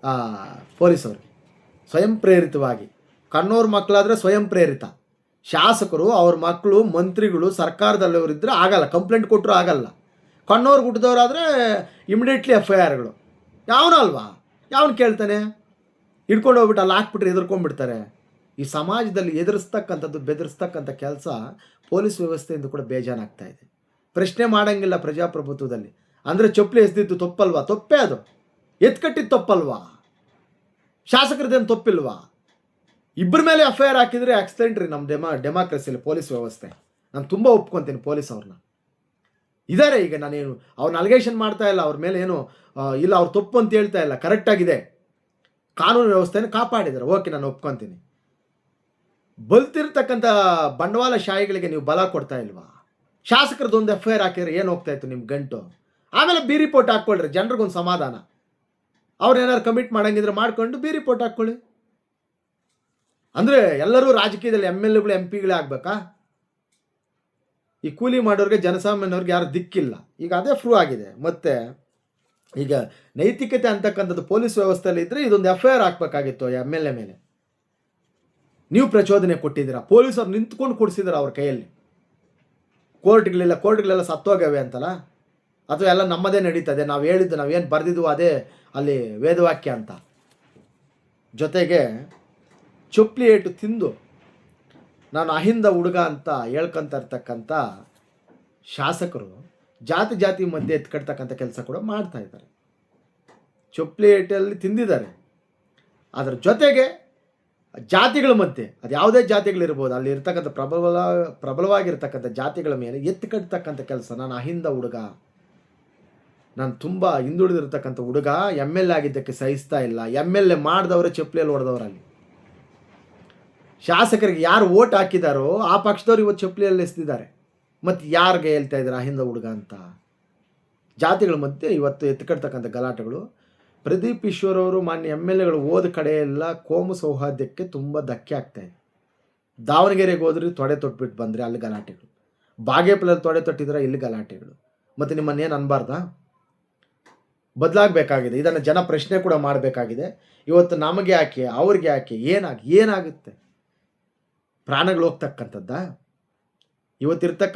ಆ, ಪೊಲೀಸವ್ರಿಗೆ ಸ್ವಯಂ ಪ್ರೇರಿತವಾಗಿ. ಕಣ್ಣವ್ರ ಮಕ್ಕಳಾದರೆ ಸ್ವಯಂ ಪ್ರೇರಿತ. ಶಾಸಕರು ಅವ್ರ ಮಕ್ಕಳು ಮಂತ್ರಿಗಳು ಸರ್ಕಾರದಲ್ಲಿವರಿದ್ದರೆ ಆಗಲ್ಲ, ಕಂಪ್ಲೇಂಟ್ ಕೊಟ್ಟರು ಆಗಲ್ಲ. ಕಣ್ಣವ್ರು ಹುಟ್ಟಿದವರಾದರೆ ಇಮಿಡಿಯೇಟ್ಲಿ FIRಗಳು. ಯಾವನೂ ಅಲ್ವಾ, ಯಾವನು ಕೇಳ್ತಾನೆ? ಹಿಡ್ಕೊಂಡು ಹೋಗ್ಬಿಟ್ಟು ಅಲ್ಲಿ ಹಾಕ್ಬಿಟ್ರೆ ಎದುರ್ಕೊಂಡ್ಬಿಡ್ತಾರೆ. ಈ ಸಮಾಜದಲ್ಲಿ ಎದುರಿಸ್ತಕ್ಕಂಥದ್ದು ಬೆದರಿಸ್ತಕ್ಕಂಥ ಕೆಲಸ ಪೊಲೀಸ್ ವ್ಯವಸ್ಥೆಯಿಂದ ಕೂಡ ಬೇಜಾನಾಗ್ತಾ ಇದೆ. ಪ್ರಶ್ನೆ ಮಾಡೋಂಗಿಲ್ಲ ಪ್ರಜಾಪ್ರಭುತ್ವದಲ್ಲಿ. ಅಂದರೆ ಚಪ್ಪಲಿ ಎಸ್ದಿದ್ದು ತಪ್ಪಲ್ವಾ? ತಪ್ಪೇ ಅದು. ಎತ್ಕಟ್ಟಿದ್ದು ತಪ್ಪಲ್ವಾ? ಶಾಸಕರದೇನು ತಪ್ಪಿಲ್ವಾ? ಇಬ್ಬರ ಮೇಲೆ FIR ಹಾಕಿದರೆ ಆಕ್ಸಿಡೆಂಟ್ ರೀ ನಮ್ಮ ಡೆಮಾಕ್ರಸಿಯಲ್ಲಿ ಪೊಲೀಸ್ ವ್ಯವಸ್ಥೆ. ನಾನು ತುಂಬ ಒಪ್ಕೊತೀನಿ ಪೊಲೀಸ್ ಅವ್ರನ್ನ. ಇದ್ದಾರೆ ಈಗ, ನಾನೇನು ಅವ್ರನ್ನ ಅಲಿಗೇಷನ್ ಮಾಡ್ತಾ ಇಲ್ಲ, ಅವ್ರ ಮೇಲೆ ಏನು ಇಲ್ಲ ಅವ್ರು ತಪ್ಪು ಅಂತ ಹೇಳ್ತಾ ಇಲ್ಲ, ಕರೆಕ್ಟಾಗಿದೆ. ಕಾನೂನು ವ್ಯವಸ್ಥೆಯನ್ನು ಕಾಪಾಡಿದ್ದಾರೆ, ಓಕೆ, ನಾನು ಒಪ್ಕೊತೀನಿ. ಬಲ್ತಿರ್ತಕ್ಕಂಥ ಬಂಡವಾಳ ಶಾಹಿಗಳಿಗೆ ನೀವು ಬಲ ಕೊಡ್ತಾ ಇಲ್ವಾ? ಶಾಸಕರದೊಂದು FIR ಹಾಕಿದ್ರೆ ಏನು ಹೋಗ್ತಾ ಇತ್ತು ನಿಮ್ಮ ಗಂಟು? ಆಮೇಲೆ ಬಿ ರಿಪೋರ್ಟ್ ಹಾಕ್ಕೊಳ್ರಿ, ಜನರಿಗೊಂದು ಸಮಾಧಾನ. ಅವ್ರೇನಾದ್ರು ಕಮಿಟ್ ಮಾಡೋಂಗಿದ್ರೆ ಮಾಡ್ಕೊಂಡು ಬಿ ರಿಪೋರ್ಟ್ ಹಾಕ್ಕೊಳ್ಳಿ. ಅಂದರೆ ಎಲ್ಲರೂ ರಾಜಕೀಯದಲ್ಲಿ MLAಗಳು MP ಗಳೇ ಆಗಬೇಕಾ? ಈ ಕೂಲಿ ಮಾಡೋರಿಗೆ ಜನಸಾಮಾನ್ಯವ್ರಿಗೆ ಯಾರು ದಿಕ್ಕಿಲ್ಲ. ಈಗ ಅದೇ ಪ್ರೂವ್ ಆಗಿದೆ. ಮತ್ತು ಈಗ ನೈತಿಕತೆ ಅಂತಕ್ಕಂಥದ್ದು ಪೊಲೀಸ್ ವ್ಯವಸ್ಥೆಯಲ್ಲಿ ಇದ್ದರೆ ಇದೊಂದು FIR ಹಾಕಬೇಕಾಗಿತ್ತು MLA ಮೇಲೆ. ನೀವು ಪ್ರಚೋದನೆ ಕೊಟ್ಟಿದ್ದೀರಾ, ಪೊಲೀಸರು ನಿಂತ್ಕೊಂಡು ಕೊಡಿಸಿದಾರೆ ಅವ್ರ ಕೈಯಲ್ಲಿ. ಕೋರ್ಟ್ಗಳೆಲ್ಲ ಸತ್ತೋಗವೆ ಅಂತಲ್ಲ, ಅಥವಾ ಎಲ್ಲ ನಮ್ಮದೇ ನಡೀತದೆ, ನಾವು ಹೇಳಿದ್ದು ನಾವೇನು ಬರೆದಿದ್ವು ಅದೇ ಅಲ್ಲಿ ವೇದವಾಕ್ಯ ಅಂತ. ಜೊತೆಗೆ ಚೊಪ್ಲಿ ಏಟು ತಿಂದು ನಾನು ಅಹಿಂದ ಹುಡುಗ ಅಂತ ಹೇಳ್ಕೊಂತ ಇರ್ತಕ್ಕಂಥ ಶಾಸಕರು ಜಾತಿ ಮಧ್ಯೆ ಎತ್ಕಡ್ತಕ್ಕಂಥ ಕೆಲಸ ಕೂಡ ಮಾಡ್ತಾ ಇದ್ದಾರೆ. ಚೊಪ್ಲಿ ಏಟಲ್ಲಿ ತಿಂದಿದ್ದಾರೆ. ಅದರ ಜೊತೆಗೆ ಜಾತಿಗಳ ಮಧ್ಯೆ, ಅದು ಯಾವುದೇ ಜಾತಿಗಳಿರ್ಬೋದು, ಅಲ್ಲಿ ಇರ್ತಕ್ಕಂಥ ಪ್ರಬಲವಾಗಿರ್ತಕ್ಕಂಥ ಜಾತಿಗಳ ಮೇಲೆ ಎತ್ಕಡ್ತಕ್ಕಂಥ ಕೆಲಸ. ನಾನು ಅಹಿಂದ ಹುಡುಗ, ನಾನು ತುಂಬ ಹಿಂದುಳಿದಿರ್ತಕ್ಕಂಥ ಹುಡುಗ, MLA ಆಗಿದ್ದಕ್ಕೆ ಸಹಿಸ್ತಾ ಇಲ್ಲ. MLA ಮಾಡಿದವರೇ ಚಪ್ಪಲಿಯಲ್ಲಿ ಹೊಡೆದವರಲ್ಲಿ. ಶಾಸಕರಿಗೆ ಯಾರು ಓಟ್ ಹಾಕಿದಾರೋ ಆ ಪಕ್ಷದವ್ರು ಇವತ್ತು ಚಪ್ಪಲಿಯಲ್ಲಿ ಎಸ್ತಿದ್ದಾರೆ. ಮತ್ತು ಯಾರಿಗೆ ಹೇಳ್ತಾ ಇದ್ದಾರೆ ಅಹಿಂದ ಹುಡುಗ ಅಂತ? ಜಾತಿಗಳ ಮಧ್ಯೆ ಇವತ್ತು ಎತ್ಕಡ್ತಕ್ಕಂಥ ಗಲಾಟೆಗಳು. ಪ್ರದೀಪ್ ಈಶ್ವರ್ ಅವರು ಮಾನ್ಯ MLAಗಳು ಹೋದ ಕಡೆ ಎಲ್ಲ ಕೋಮು ಸೌಹಾರ್ದಕ್ಕೆ ತುಂಬ ಧಕ್ಕೆ ಆಗ್ತಾಯಿದೆ. ದಾವಣಗೆರೆಗೆ ಹೋದ್ರಿ ತೊಡೆ ತೊಟ್ಬಿಟ್ಟು ಬಂದರೆ ಅಲ್ಲಿ ಗಲಾಟೆಗಳು, ಬಾಗೇಪಲ್ಲಲ್ಲಿ ತೊಡೆ ತೊಟ್ಟಿದ್ರೆ ಇಲ್ಲಿ ಗಲಾಟೆಗಳು. ಮತ್ತು ನಿಮ್ಮನ್ನೇನು ಅನ್ಬಾರ್ದಾ? ಬದಲಾಗಬೇಕಾಗಿದೆ. ಇದನ್ನು ಜನ ಪ್ರಶ್ನೆ ಕೂಡ ಮಾಡಬೇಕಾಗಿದೆ. ಇವತ್ತು ನಮಗೆ ಯಾಕೆ, ಅವ್ರಿಗೆ ಯಾಕೆ, ಏನಾಗುತ್ತೆ? ಪ್ರಾಣಗಳು ಹೋಗ್ತಕ್ಕಂಥದ್ದಾ ಇವತ್ತಿರ್ತಕ್ಕ